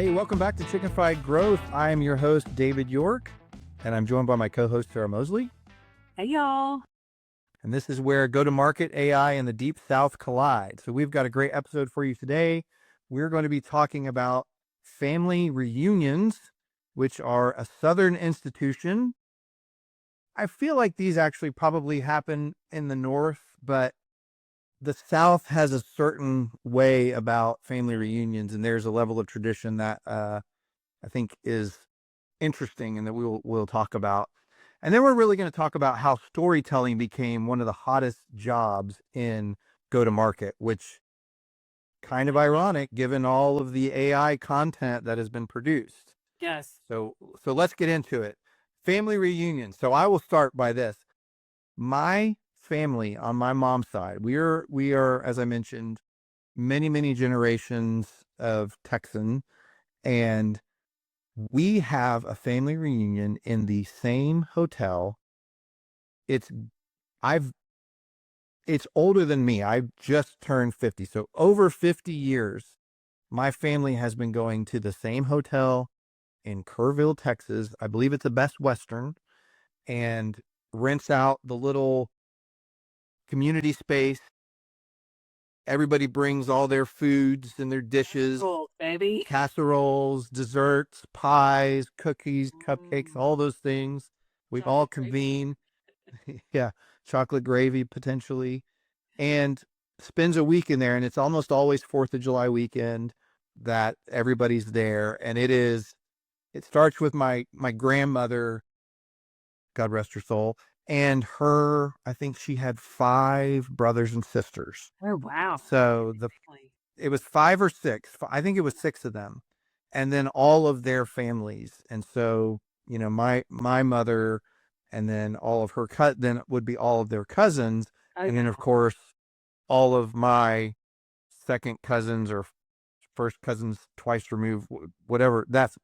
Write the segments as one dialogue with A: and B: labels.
A: Hey, welcome back to Chicken Fried Growth. I am your host, David York, and I'm joined by my co-host, Sara Moseley.
B: Hey, y'all.
A: And this is where go-to-market, AI, and the Deep South collide. So we've got a great episode for you today. We're going to be talking about family reunions, which are a Southern institution. I feel like these actually probably happen in the North, but the South has a certain way about family reunions, and there's a level of tradition that I think is interesting and that we'll talk about. And then we're really going to talk about how storytelling became one of the hottest jobs in go-to-market, which kind of ironic given all of the AI content that has been produced.
B: Yes.
A: So let's get into it. Family reunions. So I will start by this. My family on my mom's side, we are, as I mentioned, many generations of Texan, and we have a family reunion in the same hotel. It's older than me. I just turned 50. So over 50 years, my family has been going to the same hotel in Kerrville, Texas. I believe it's a Best Western, and rents out the little community space. Everybody brings all their foods and their dishes,
B: Cool, baby.
A: casseroles, desserts, pies, cookies, cupcakes, all those things. We all convene. Yeah, chocolate gravy potentially, and spends a week in there. And it's almost always 4th of July weekend that everybody's there. And it starts with my grandmother, God rest her soul, and I think she had 5 brothers and sisters.
B: Oh, wow.
A: So it was 5 or 6. I think it was 6 of them, and then all of their families. And so, my mother, and then all of her then it would be all of their cousins, and then of course all of my second cousins or first cousins twice removed, whatever. That's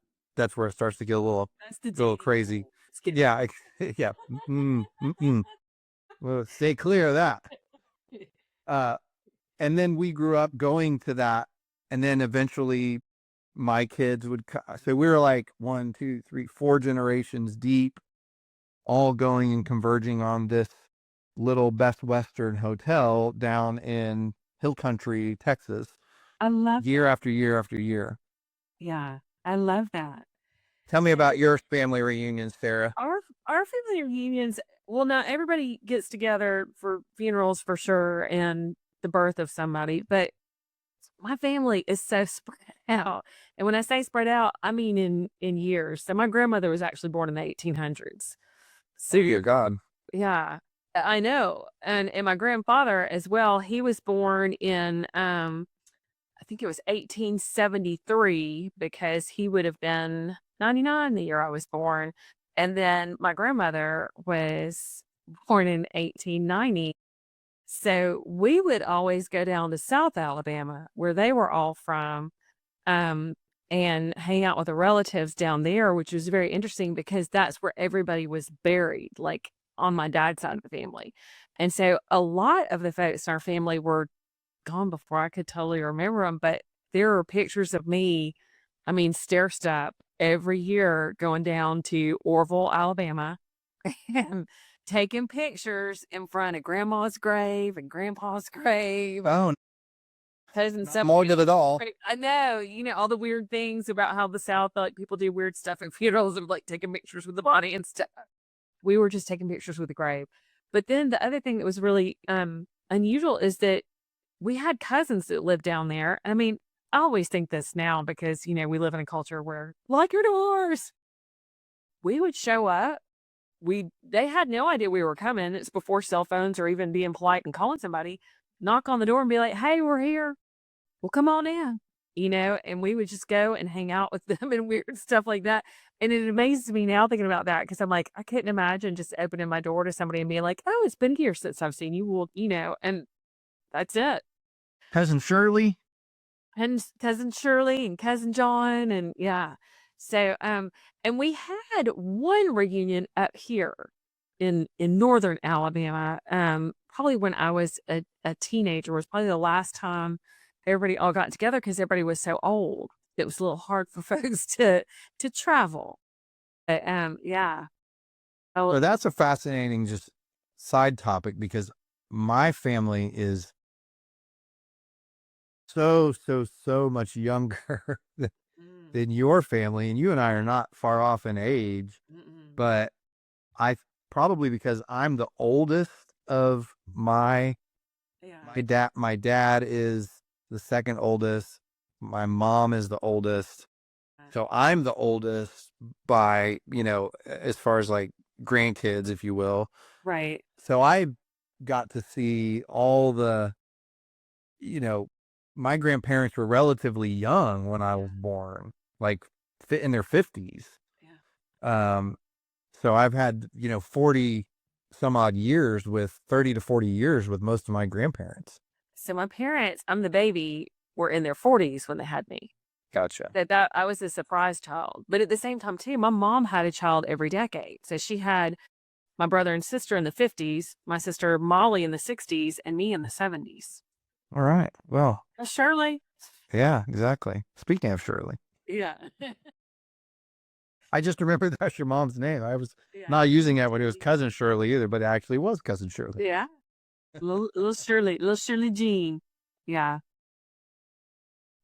A: where it starts to get a little crazy. Yeah, yeah. Well, stay clear of that. And then we grew up going to that, and then eventually my kids would. So we were like 1, 2, 3, 4 generations deep, all going and converging on this little Best Western hotel down in Hill Country, Texas.
B: I love
A: year
B: that.
A: after year after year.
B: Yeah, I love that.
A: Tell me about your family reunions, Sara.
B: Our family reunions, well, now everybody gets together for funerals for sure and the birth of somebody, but my family is so spread out. And when I say spread out, I mean in years. So my grandmother was actually born in the 1800s. So
A: Dear God.
B: yeah, I know. And my grandfather as well, he was born in I think it was 1873 because he would have been 99 the year I was born. And then my grandmother was born in 1890. So we would always go down to South Alabama where they were all from, and hang out with the relatives down there, which was very interesting because that's where everybody was buried, like on my dad's side of the family. And so a lot of the folks in our family were gone before I could totally remember them, but there are pictures of me, I mean, stair step every year going down to Orville, Alabama, and taking pictures in front of grandma's grave and grandpa's grave.
A: Oh,
B: Posing
A: not
B: some
A: morbid at all.
B: I know, all the weird things about how the South, like people do weird stuff at funerals of like taking pictures with the body and stuff. We were just taking pictures with the grave. But then the other thing that was really unusual is that we had cousins that lived down there. I mean, I always think this now because, we live in a culture where, like your doors, we would show up. They had no idea we were coming. It's before cell phones or even being polite and calling somebody. Knock on the door and be like, hey, we're here. Well, come on in, and we would just go and hang out with them and weird stuff like that. And it amazes me now thinking about that because I'm like, I couldn't imagine just opening my door to somebody and being like, oh, it's been here since I've seen you. Well, and that's it.
A: Cousin Shirley?
B: And cousin Shirley and cousin John and yeah. So and we had one reunion up here in northern Alabama. Probably when I was a teenager was probably the last time everybody all got together because everybody was so old. it was a little hard for folks to travel. But yeah. Oh,
A: So that's a fascinating just side topic because my family is so much younger than your family, and you and I are not far off in age,
B: mm-mm.
A: but I probably because I'm the oldest of
B: Yeah.
A: my dad is the second oldest, my mom is the oldest. So I'm the oldest by, as far as like grandkids, if you will.
B: Right.
A: So I got to see all the, you know, my grandparents were relatively young when I was born, like fit in their 50s.
B: Yeah.
A: Um, so I've had, 40 some odd years with 30 to 40 years with most of my grandparents.
B: So my parents, I'm the baby, were in their 40s when they had me.
A: Gotcha.
B: That I was a surprise child. But at the same time too, my mom had a child every decade. So she had my brother and sister in the 50s, my sister Molly in the 60s, and me in the 70s.
A: All right. Well,
B: Shirley.
A: yeah, exactly. Speaking of Shirley,
B: Yeah.
A: I just remembered that's your mom's name. I was
B: Yeah.
A: not using that when it was cousin Shirley either, but it actually was cousin Shirley.
B: Yeah. Little Shirley Jean. Yeah.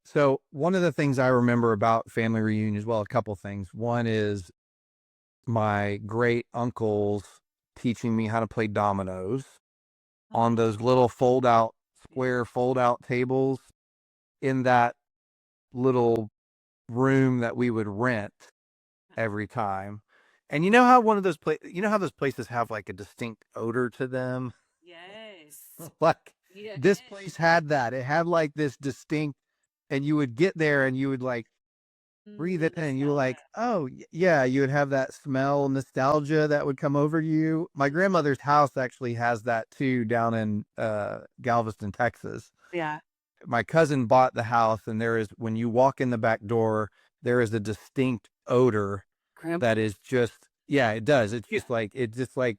A: So one of the things I remember about family reunions, well, a couple things. One is my great uncles teaching me how to play dominoes on those little fold out tables in that little room that we would rent every time. And you know how those places have like a distinct odor to them?
B: Yes.
A: Like
B: Yeah.
A: this place had that. It had like this distinct, and you would get there and you would like breathe it in and you were like, oh yeah, you would have that smell nostalgia that would come over you. My grandmother's house actually has that too down in Galveston, Texas.
B: Yeah.
A: My cousin bought the house, and there is, when you walk in the back door, there is a distinct odor
B: Grandpa.
A: that is just, yeah, it does. It's just like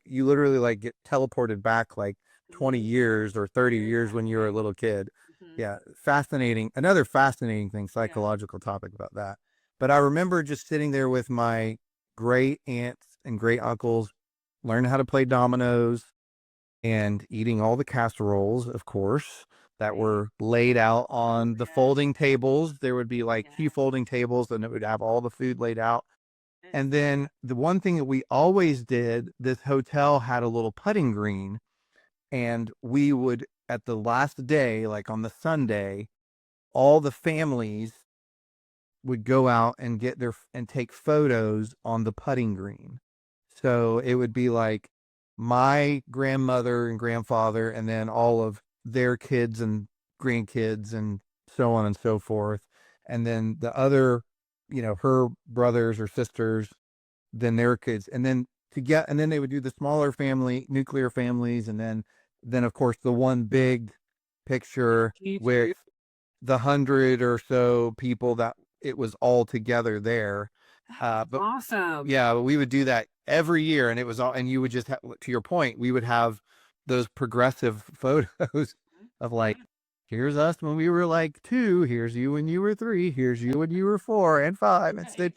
A: you literally like get teleported back like 20 years or 30 years when you were a little kid.
B: Mhm.
A: Yeah, fascinating. Another fascinating thing, psychological topic about that. But I remember just sitting there with my great aunts and great uncles, learning how to play dominoes and eating all the casseroles, of course, that were laid out on the folding tables. There would be like two folding tables, and it would have all the food laid out. And then the one thing that we always did, this hotel had a little putting green, and we would, at the last day, like on the Sunday, all the families would go out and take photos on the putting green. So it would be like my grandmother and grandfather, and then all of their kids and grandkids, and so on and so forth. And then the other, her brothers or sisters, then their kids. And then they would do the smaller family, nuclear families. And then of course the one big picture with the 100 or so people that it was all together there. But
B: Awesome.
A: yeah, but we would do that every year, and it was all, and you would just have, to your point, we would have those progressive photos of like, here's us when we were like 2, here's you when you were 3, here's you when you were 4 and 5, and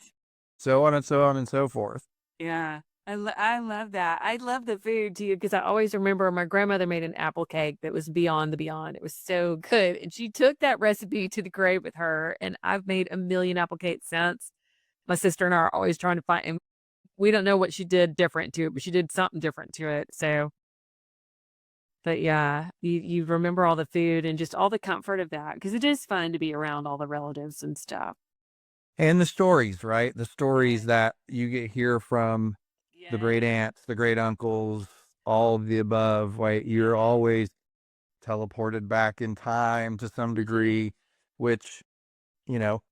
A: so on and so on and so forth.
B: Yeah. I love that. I love the food too because I always remember my grandmother made an apple cake that was beyond the beyond. It was so good. And she took that recipe to the grave with her. And I've made a million apple cakes since. My sister and I are always trying to find, and we don't know what she did different to it, but she did something different to it. So, but yeah, you remember all the food and just all the comfort of that because it is fun to be around all the relatives and stuff.
A: And the stories, right? The stories
B: Yes.
A: that you get here from the
B: Yeah.
A: great aunts, the great uncles, all of the above, right? You're always teleported back in time to some degree, which, you know,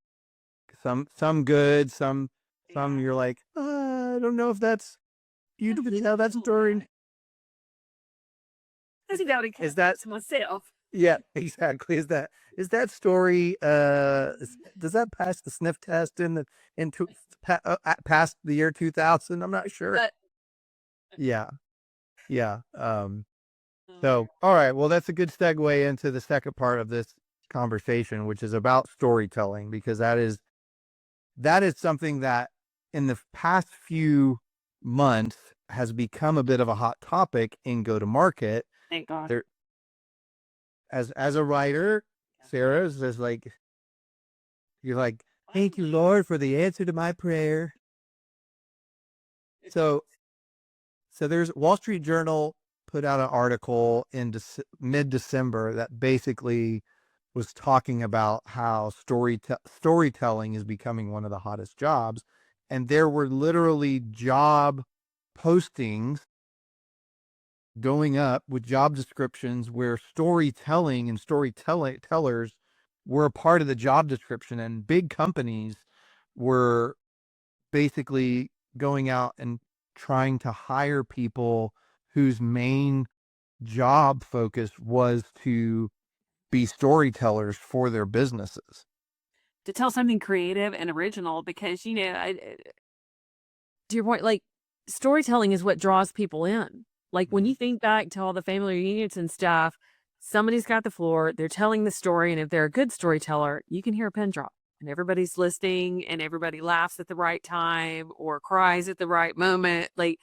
A: some good, some you're like, I don't know if that's you didn't tell that story.
B: I think that would
A: Is that
B: to myself.
A: Yeah, exactly. Is that story does that pass the sniff test into past the year 2000? I'm not sure.
B: But
A: Yeah. Yeah. So, all right, well, that's a good segue into the second part of this conversation, which is about storytelling, because that is that is something that in the past few months has become a bit of a hot topic in go to market.
B: Thank God.
A: There, as a writer, Sarah is like, you're like, thank you, Lord, for the answer to my prayer. So there's Wall Street Journal put out an article in mid-December that basically was talking about how storytelling is becoming one of the hottest jobs. And there were literally job postings going up with job descriptions where storytelling and storytellers were a part of the job description, and big companies were basically going out and trying to hire people whose main job focus was to be storytellers for their businesses.
B: To tell something creative and original, because, to your point, like, storytelling is what draws people in. Like, when you think back to all the family reunions and stuff, somebody's got the floor, they're telling the story, and if they're a good storyteller, you can hear a pin drop, and everybody's listening, and everybody laughs at the right time or cries at the right moment. Like,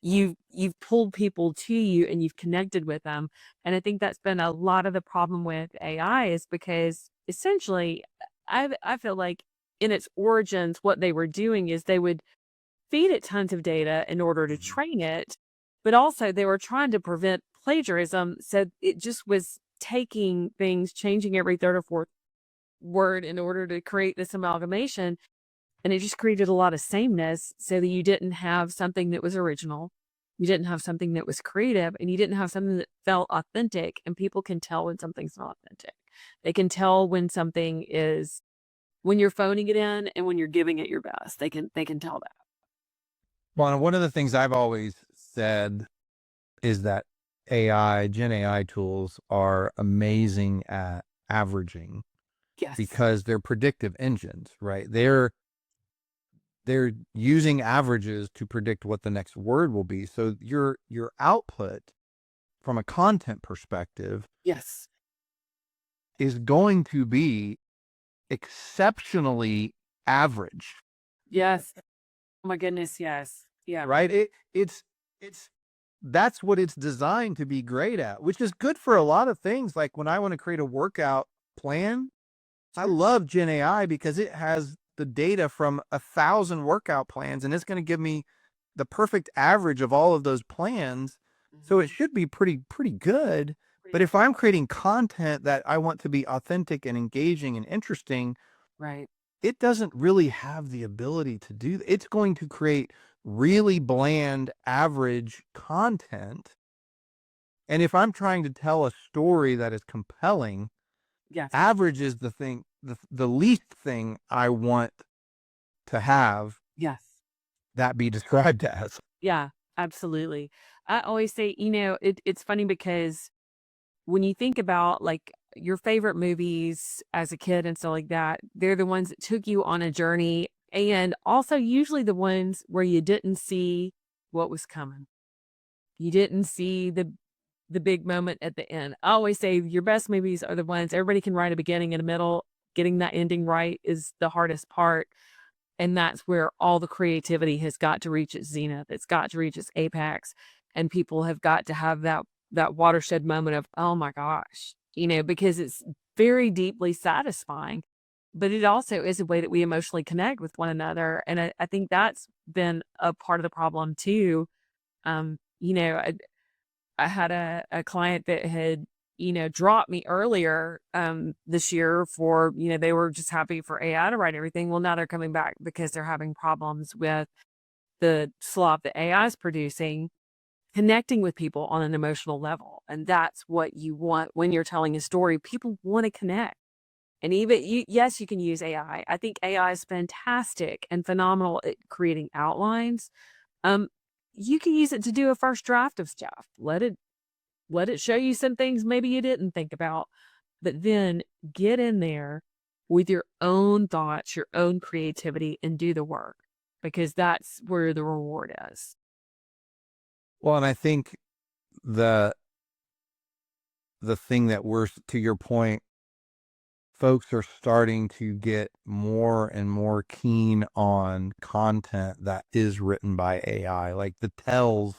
B: you've pulled people to you and you've connected with them. And I think that's been a lot of the problem with AI, is because essentially I feel like in its origins, what they were doing is they would feed it tons of data in order to train it, but also they were trying to prevent plagiarism. So it just was taking things, changing every third or fourth word in order to create this amalgamation. And it just created a lot of sameness, so that you didn't have something that was original. You didn't have something that was creative, and you didn't have something that felt authentic. And people can tell when something's not authentic. They can tell when something is, when you're phoning it in and when you're giving it your best. They can tell that.
A: Well, one of the things I've always said is that Gen AI tools are amazing at averaging
B: Yes.
A: because they're predictive engines, right? They're using averages to predict what the next word will be. So your output from a content perspective
B: Yes.
A: is going to be exceptionally average.
B: Yes. Oh my goodness, yes. Yeah.
A: Right? It's that's what it's designed to be great at, which is good for a lot of things. Like when I want to create a workout plan, I love Gen AI because it has the data from 1,000 workout plans, and it's going to give me the perfect average of all of those plans. So it should be pretty good. But if I'm creating content that I want to be authentic and engaging and interesting,
B: Right.
A: it doesn't really have the ability to do that. It's going to create really bland, average content. And if I'm trying to tell a story that is compelling,
B: Yes.
A: average is the thing, the least thing I want to have
B: Yes.
A: that be described as.
B: Yeah, absolutely. I always say, it's funny because when you think about like your favorite movies as a kid and stuff like that, they're the ones that took you on a journey, and also usually the ones where you didn't see what was coming. You didn't see the big moment at the end. I always say your best movies are the ones everybody can write a beginning and a middle. Getting that ending right is the hardest part. And that's where all the creativity has got to reach its zenith. It's got to reach its apex. And people have got to have that watershed moment of, oh my gosh, because it's very deeply satisfying. But it also is a way that we emotionally connect with one another. And I think that's been a part of the problem too. I had a client that had, dropped me earlier this year for, they were just happy for AI to write everything. Well, now they're coming back because they're having problems with the slop that AI is producing, connecting with people on an emotional level. And that's what you want when you're telling a story. People want to connect. And even yes, you can use AI. I think AI is fantastic and phenomenal at creating outlines. Um, you can use it to do a first draft of stuff. Let it show you some things maybe you didn't think about, but then get in there with your own thoughts, your own creativity, and do the work, because that's where the reward is.
A: Well, and I think the thing that we're, to your point, folks are starting to get more and more keen on content that is written by AI. Like the tells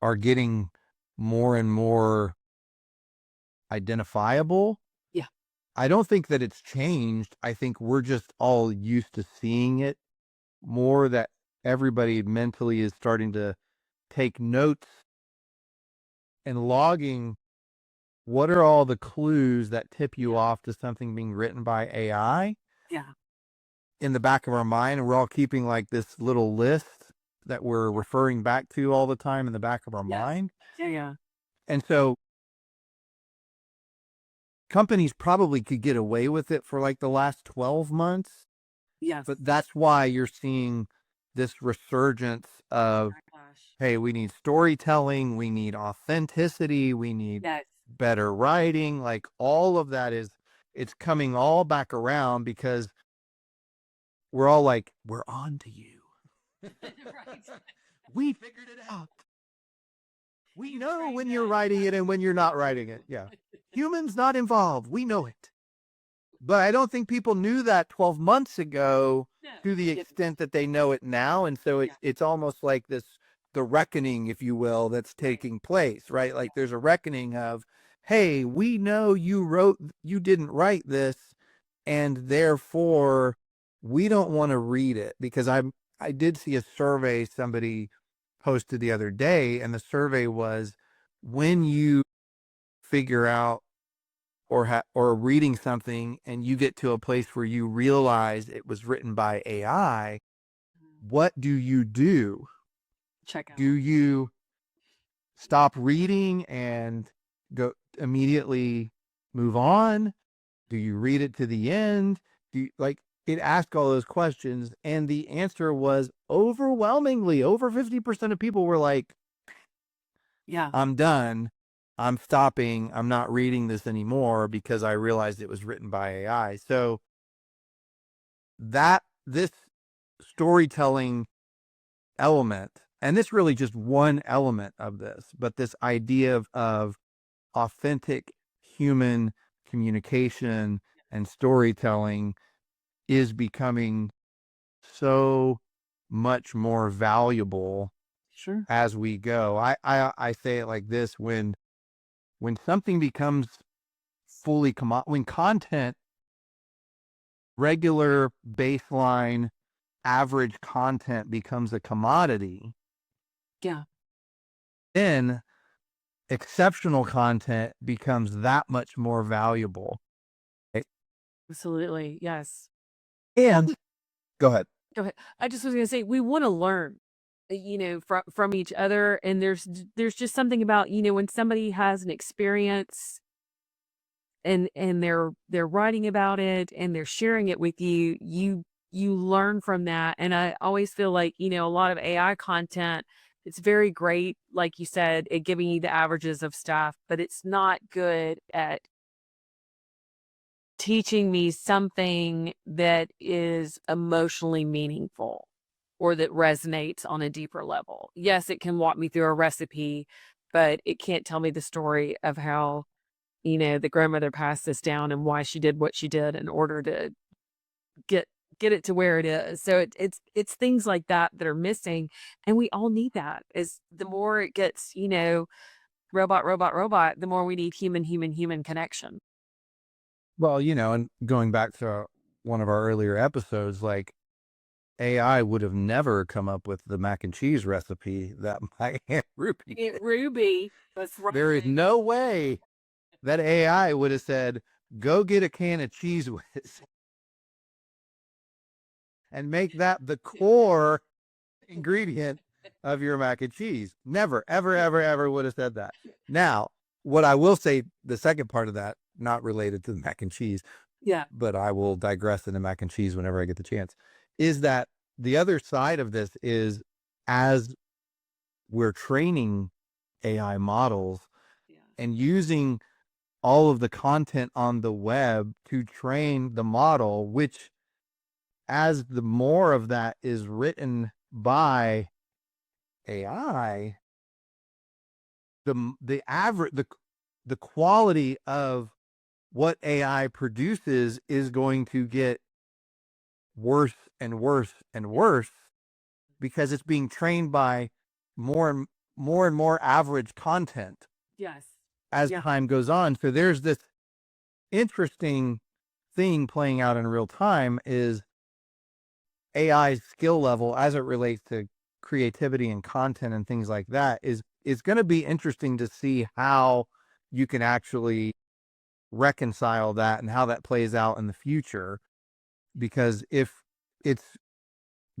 A: are getting more and more identifiable.
C: Yeah.
A: I don't think that it's changed. I think we're just all used to seeing it more, that everybody mentally is starting to take notes and logging what are all the clues that tip you off to something being written by AI in the back of our mind. And we're all keeping like this little list that we're referring back to all the time in the back of our mind.
C: Yeah.
A: And so companies probably could get away with it for like the last 12 months.
C: Yes.
A: But that's why you're seeing this resurgence of, hey, we need storytelling, we need authenticity, we need better writing. Like all of that it's coming all back around because we're all like, we're on to you. We figured it out. We know when you're writing it and when you're not writing it. Yeah. Humans not involved. We know it. But I don't think people knew that 12 months ago to the extent that they know it now. And so it's almost like the reckoning, if you will, that's taking place, right? Like there's a reckoning of, hey, we know you didn't write this, and therefore we don't want to read it. Because I did see a survey somebody posted the other day, and the survey was, when you figure out or reading something and you get to a place where you realize it was written by AI, what do you do?
C: Check out.
A: Do you stop reading and go immediately move on? Do you read it to the end? It asked all those questions, and the answer was overwhelmingly over 50% of people were like, I'm done. I'm stopping. I'm not reading this anymore because I realized it was written by AI. So this storytelling element, and this really just one element of this, but this idea of authentic human communication and storytelling is becoming so much more valuable as we go. I say it like this: when something becomes fully when content, regular baseline average content becomes a commodity, then exceptional content becomes that much more valuable.
B: Absolutely. Yes.
A: And go ahead.
B: Go ahead. I just was going to say, we want to learn, from each other. And there's just something about, when somebody has an experience and they're writing about it and they're sharing it with you, you learn from that. And I always feel like, a lot of AI content, it's very great, like you said, at giving you the averages of stuff, but it's not good at teaching me something that is emotionally meaningful or that resonates on a deeper level. Yes, it can walk me through a recipe, but it can't tell me the story of how, the grandmother passed this down and why she did what she did in order to get it to where it is. So it's things like that that are missing, and we all need that. Is the more it gets, robot, the more we need human connection.
A: Well, and going back to one of our earlier episodes, like AI would have never come up with the mac and cheese recipe that my Aunt Ruby did.
B: Ruby, that's right.
A: There is no way that AI would have said, go get a can of Cheese Whiz and make that the core ingredient of your mac and cheese. Never, ever, ever, ever would have said that. Now, what I will say, the second part of that, not related to the mac and cheese, but I will digress into mac and cheese whenever I get the chance, is that the other side of this is, as we're training AI models and using all of the content on the web to train the model, which, as the more of that is written by AI, the quality of what AI produces is going to get worse and worse and worse because it's being trained by more average content
B: Yes.
A: as
B: Yeah.
A: time goes on. So there's this interesting thing playing out in real time is AI's skill level as it relates to creativity and content and things like that is going to be interesting to see how you can actually reconcile that and how that plays out in the future. Because if it's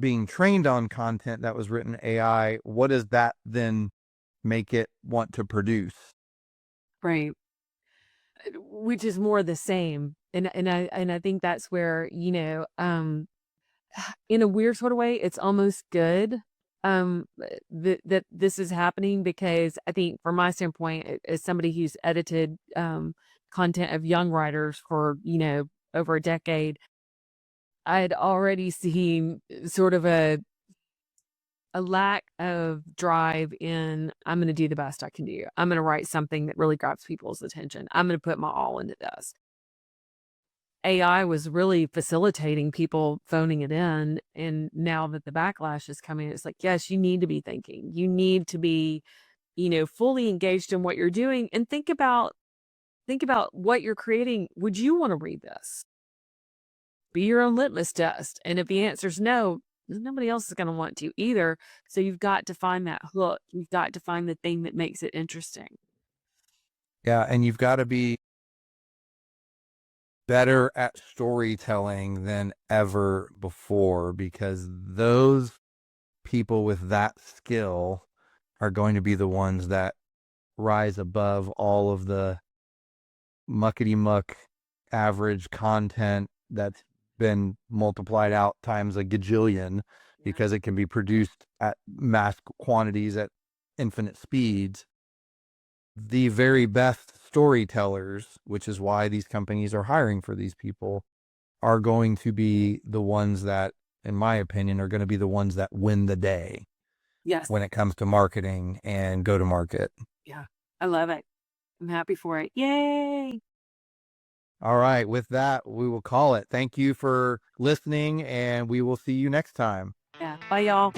A: being trained on content that was written AI, what does that then make it want to produce?
B: Right. Which is more the same. And I think that's where, in a weird sort of way, it's almost good that this is happening, because I think from my standpoint, as somebody who's edited content of young writers for, over a decade, I had already seen sort of a lack of drive in, I'm going to do the best I can do. I'm going to write something that really grabs people's attention. I'm going to put my all into this. AI was really facilitating people phoning it in. And now that the backlash is coming, it's like, yes, you need to be thinking. You need to be, fully engaged in what you're doing, and think about what you're creating. Would you want to read this? Be your own litmus test. And if the answer is no, nobody else is going to want to either. So you've got to find that hook. You've got to find the thing that makes it interesting.
A: Yeah, and you've got to be better at storytelling than ever before, because those people with that skill are going to be the ones that rise above all of the muckety muck average content that's been multiplied out times a gajillion, because it can be produced at mass quantities at infinite speeds. The very best storytellers, which is why these companies are hiring for these people, are going to be the ones that, in my opinion, are going to be the ones that win the day
B: Yes.
A: when it comes to marketing and go to market.
B: Yeah. I love it. I'm happy for it. Yay.
A: All right. With that, we will call it. Thank you for listening, and we will see you next time.
B: Yeah. Bye, y'all.